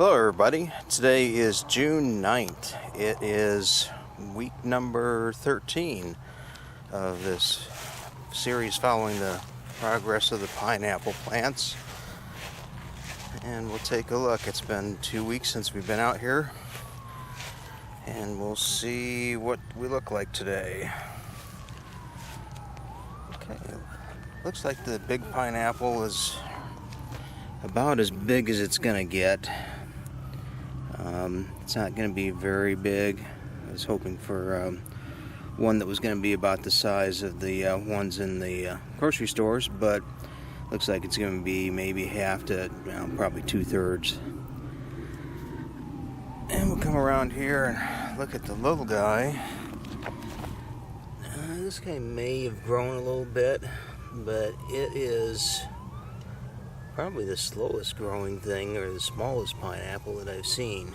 Hello everybody, today is June 9th. It is week number 13 of this series following the progress of the pineapple plants. And we'll take a look. It's been 2 weeks since we've been out here, and we'll see what we look like today. Okay, looks like the big pineapple is about as big as it's gonna get. It's not going to be very big. I was hoping for one that was going to be about the size of the ones in the grocery stores, but looks like it's going to be maybe half to probably 2/3. And we'll come around here and look at the little guy. This guy may have grown a little bit, but it is probably the slowest growing thing, or the smallest pineapple that I've seen.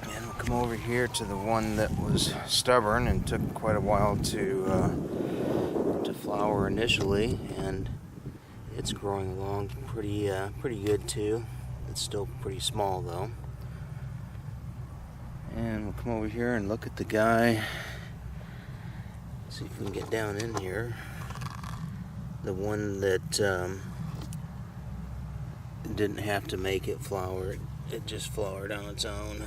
And we'll come over here to the one that was stubborn and took quite a while to flower initially, and it's growing along pretty good too. It's still pretty small though. And we'll come over here and look at the guy. See if we can get down in here. The one that didn't have to make it flower, it just flowered on its own.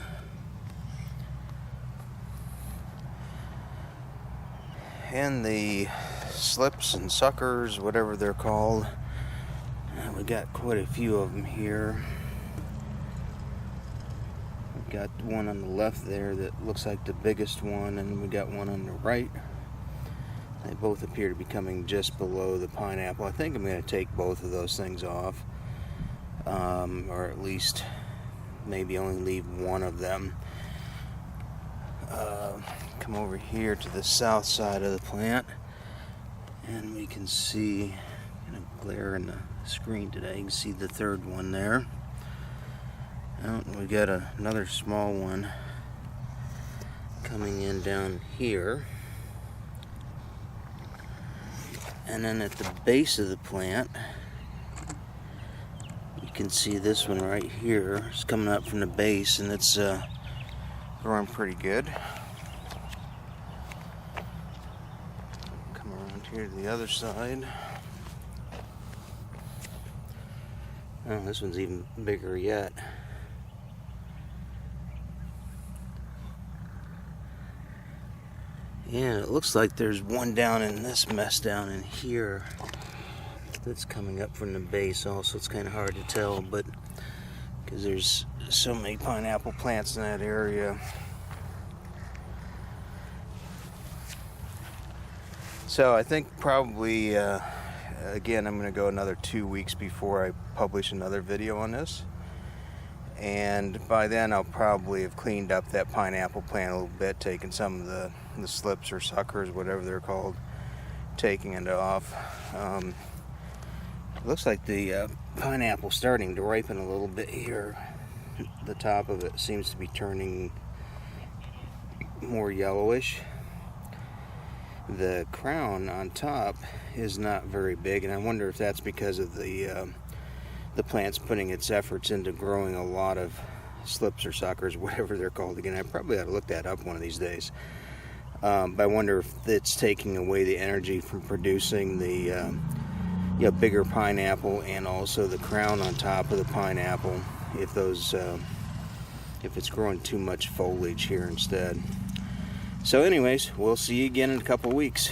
And the slips and suckers, whatever they're called, we got quite a few of them here. We've got one on the left there that looks like the biggest one, and we got one on the right. They both appear to be coming just below the pineapple. I think I'm going to take both of those things off, or at least maybe only leave one of them. Come over here to the south side of the plant, and we can see, kind of glare in the screen today, you can see the third one there. And we got another small one coming in down here. And then at the base of the plant, you can see this one right here. It's coming up from the base, and it's growing pretty good. Come around here to the other side. Oh, this one's even bigger yet. And it looks like there's one down in this mess down in here that's coming up from the base also. It's kind of hard to tell, but because there's so many pineapple plants in that area. So I think probably, again, I'm going to go another 2 weeks before I publish another video on this. And by then I'll probably have cleaned up that pineapple plant a little bit, taken some of the slips or suckers, whatever they're called, taking it off. It looks like the pineapple's starting to ripen a little bit here. The top of it seems to be turning more yellowish. The crown on top is not very big, and I wonder if that's because of the plant's putting its efforts into growing a lot of slips or suckers, whatever they're called again. I probably ought to look that up one of these days. But I wonder if it's taking away the energy from producing the bigger pineapple, and also the crown on top of the pineapple, if it's growing too much foliage here instead. So anyways, we'll see you again in a couple weeks.